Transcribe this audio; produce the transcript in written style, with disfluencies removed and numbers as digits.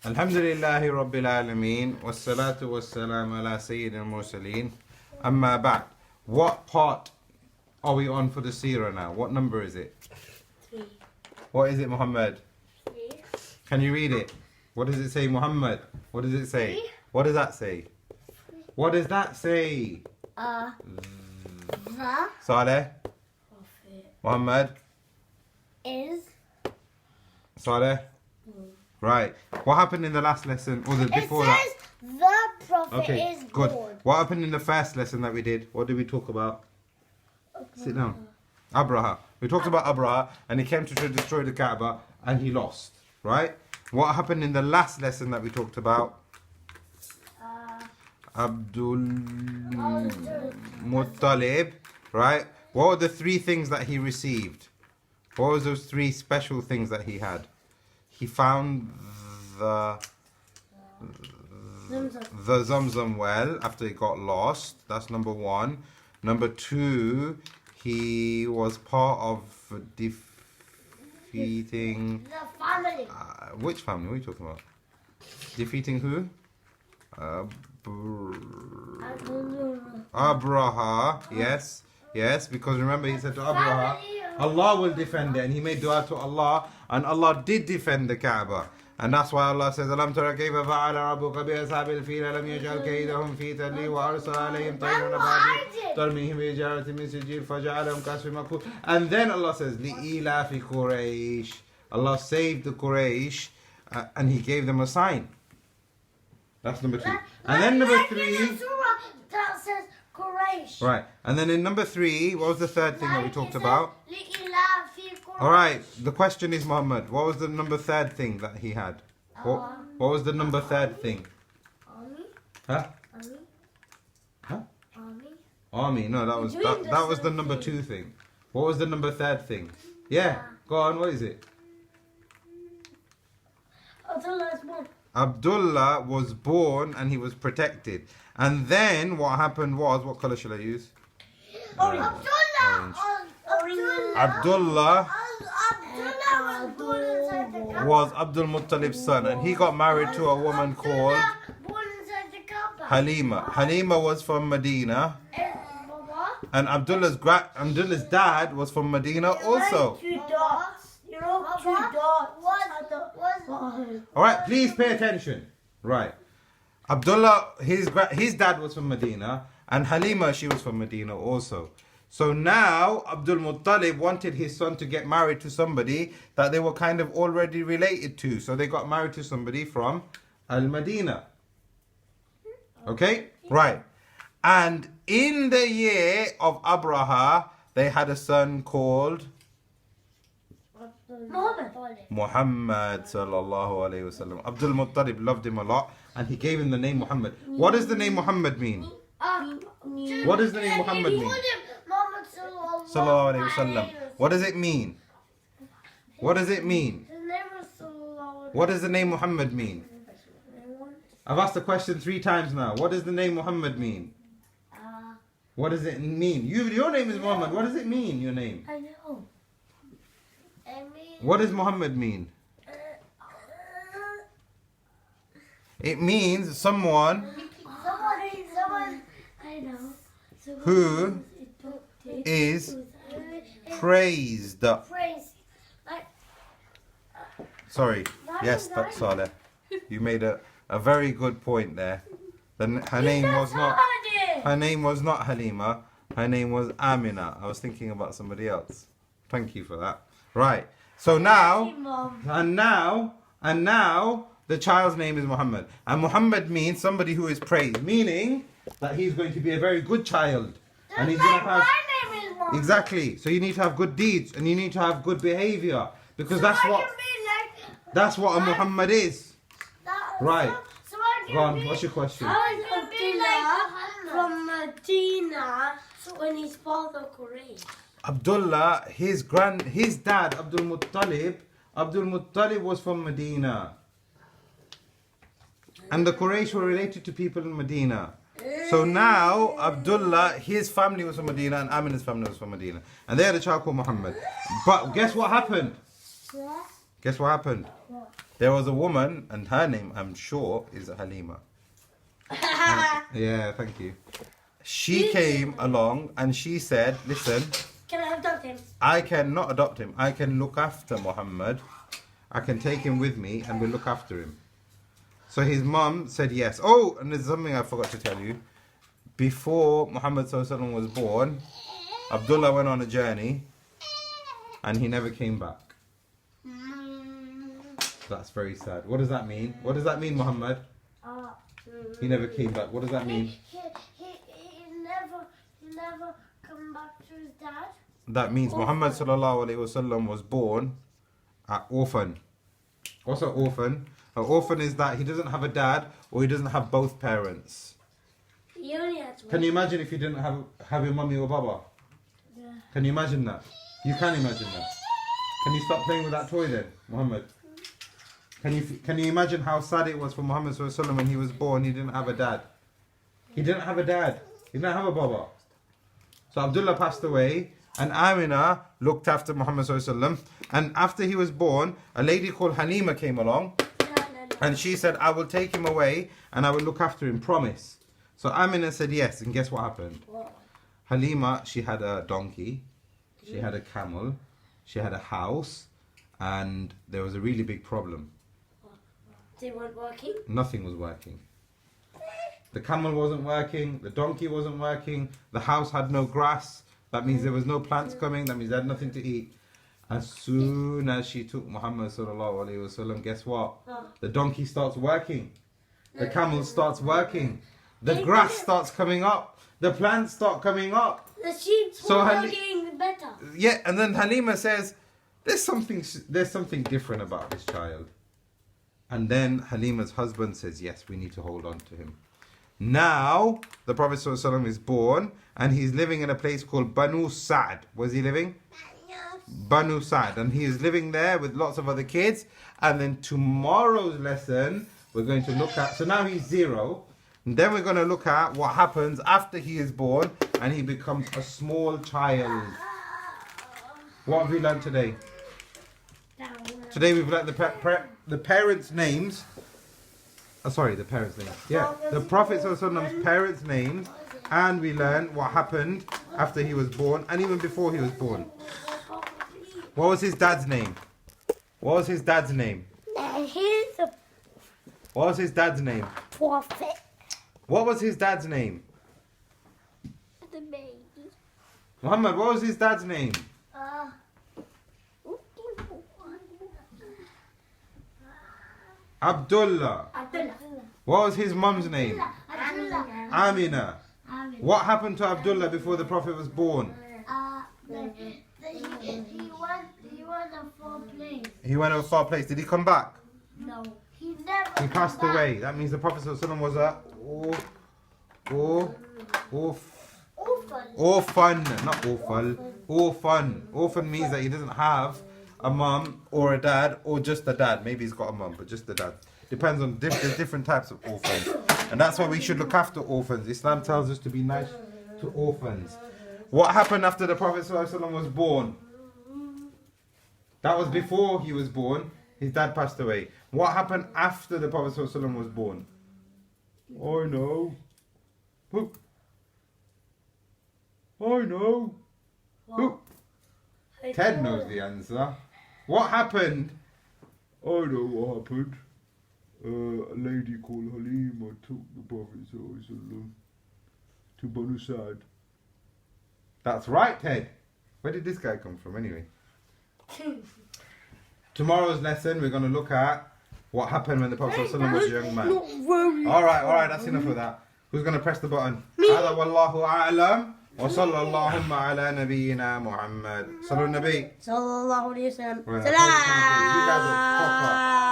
Alhamdulillahi Rabbil Alameen. Wassalatu wassalam ala Sayyidina al-Mursaleen. Amma ba'd. What part are we on for the Seerah now? What number is it? 3. What is it, Muhammad? 3. Can you read it? What does it say, Muhammad? What does it say? 3. What does that say? What does that say? The Saleh? Prophet Muhammad? is Saleh? Right. What happened in the last lesson? Or the before that? It says the Prophet Okay, is good. born. What happened in the first lesson that we did? What did we talk about? Sit down. Abraha. We talked about Abraha and he came to try to destroy the Kaaba and he lost. Right? What happened in the last lesson that we talked about? Abdul Muttalib. Right? What were the 3 things that he received? What was those 3 special things that he had? He found the Zamzam well after he got lost. That's number 1. Number 2, he was part of defeating... The family. Which family? What are you talking about? Defeating who? Abraha. Yes. Yes, because remember he said to Abraha, Allah will defend it, and he made dua to Allah, and Allah did defend the Kaaba. And that's why Allah says, Alam tara kayfa fa'ala rabbuka bi ashabil fil alam yaj'al kaydahum fi tadlil wa arsala alayhim tayran ababil tarmihim bi hijaratin min sijil faj'alahum ka'asfin ma'kul. And then Allah says, li'ilafi Quraysh. Allah saved the Quraysh, and he gave them a sign. That's number 2. And then number 3. That says Quraysh. Right. And then in number 3, what was the third thing that we talked about? Alright, the question is, Muhammad, what was the number 3rd thing that he had? What was the number 3rd thing? Army. Huh? Army. Huh? Army. Army. No, that was the number 2 thing. What was the number 3rd thing? Yeah, go on, what is it? Abdullah was born and he was protected. And then what happened was, what colour shall I use? Orange. Abdullah was Abdul Muttalib's son, and he got married to a woman called Halima. Halima was from Medina, and Abdullah's dad was from Medina also. 2 dots. You know, 2 dots. Alright, please pay attention. Right. Abdullah, his dad was from Medina, and Halima, she was from Medina also. So now Abdul Muttalib wanted his son to get married to somebody that they were kind of already related to. So they got married to somebody from Al-Madinah. Okay? Right. And in the year of Abraha, they had a son called Muhammad sallallahu alayhi wasallam. Abdul Muttalib loved him a lot and he gave him the name Muhammad. What does the name Muhammad mean? What does the name Muhammad mean? Sallallahu alayhi wasallam. What does it mean? What does it mean? What does the name Muhammad mean? I've asked the question 3 times now. What does the name Muhammad mean? What does it mean? Your name is Muhammad. What does it mean, your name? I know. What does Muhammad mean? It means someone I know. who is praised. Sorry. Yes, that's Saleh. You made a very good point there. Her name was not Halima. Her name was Amina. I was thinking about somebody else. Thank you for that. Right. So now, and now, the child's name is Muhammad. And Muhammad means somebody who is praised, meaning that he's going to be a very good child. And he's going to have... Exactly. So you need to have good deeds and you need to have good behavior. Because that's what a Muhammad is. Right. Go on, what's your question? Abdullah from Medina when his father Quraysh. Abdullah, his dad, Abdul Muttalib was from Medina. And the Quraysh were related to people in Medina. So now, Abdullah, his family was from Medina and Amina's family was from Medina. And they had a child called Muhammad. But guess what happened? Guess what happened? There was a woman, and her name, I'm sure, is Halima. Yeah, thank you. She came along and she said, listen, Can I adopt him? I can not adopt him. I can look after Muhammad. I can take him with me and we'll look after him. So his mum said yes. Oh, and there's something I forgot to tell you. Before Muhammad ﷺ was born, Abdullah went on a journey and he never came back. That's very sad. What does that mean? What does that mean, Muhammad? He never came back. What does that mean? He never come back to his dad. That means Muhammad ﷺ was born an orphan. What's an orphan? An orphan is that he doesn't have a dad or he doesn't have both parents. He only has one. Can you imagine if you didn't have your mummy or baba? Yeah. Can you imagine that? You can imagine that. Can you stop playing with that toy then, Muhammad? Can you imagine how sad it was for Muhammad ﷺ when he was born? He didn't have a dad. He didn't have a dad. He didn't have a baba. So Abdullah passed away, and Amina looked after Muhammad ﷺ. And after he was born, a lady called Halima came along, and she said, I will take him away and I will look after him, promise. So Amina said yes, and guess what happened? Halima, she had a donkey, she had a camel, she had a house, and there was a really big problem. They weren't working? Nothing was working. The camel wasn't working, the donkey wasn't working, the house had no grass. That means there was no plants coming, that means they had nothing to eat. As soon as she took Muhammad ﷺ, guess what? The donkey starts working. The camel starts working. The grass starts coming up. The plants start coming up. The sheep are getting better. Yeah, and then Halima says, there's something different about this child. And then Halima's husband says, yes, we need to hold on to him. Now, the Prophet ﷺ is born, and he's living in a place called Banu Sa'd. Where's he living? Banu Sa'd. And he is living there with lots of other kids. And then tomorrow's lesson, we're going to look at, so now he's 0. And then we're going to look at what happens after he is born and he becomes a small child. What have we learned today? Today we've learned the parents' names. The parents' names. Yeah, the Prophet ﷺ's parents' names, and we learned what happened after he was born and even before he was born. What was his dad's name? What was his dad's name? He's a What was his dad's name? prophet. What was his dad's name? The baby. Muhammad, what was his dad's name? Abdullah. What was his mum's name? Amina. What happened to Abdullah before the Prophet was born? He went a far place. He went to a far place. Did he come back? No. He never. He passed away. That means the Prophet ﷺ was a orphan, not awful. Orphan. Orphan means that he doesn't have a mum or a dad or just a dad. Maybe he's got a mum, but just a dad. Depends on different types of orphans. And that's why we should look after orphans. Islam tells us to be nice to orphans. What happened after the Prophet ﷺ was born? That was before he was born. His dad passed away. What happened after the Prophet ﷺ was born? I know. Who? I know. Who? Ted knows the answer. What happened? I know what happened. A lady called Halima took the Prophet ﷺ to Banu Sa'd. That's right, Ted. Where did this guy come from anyway? Tomorrow's lesson, we're going to look at what happened when the Prophet ﷺ was a young man. Alright, that's enough of that. Who's going to press the button? هذا والله أعلم وصلى اللهم على نبينا محمد. صلوا النبي. صلى الله عليه وسلم. You guys are proper.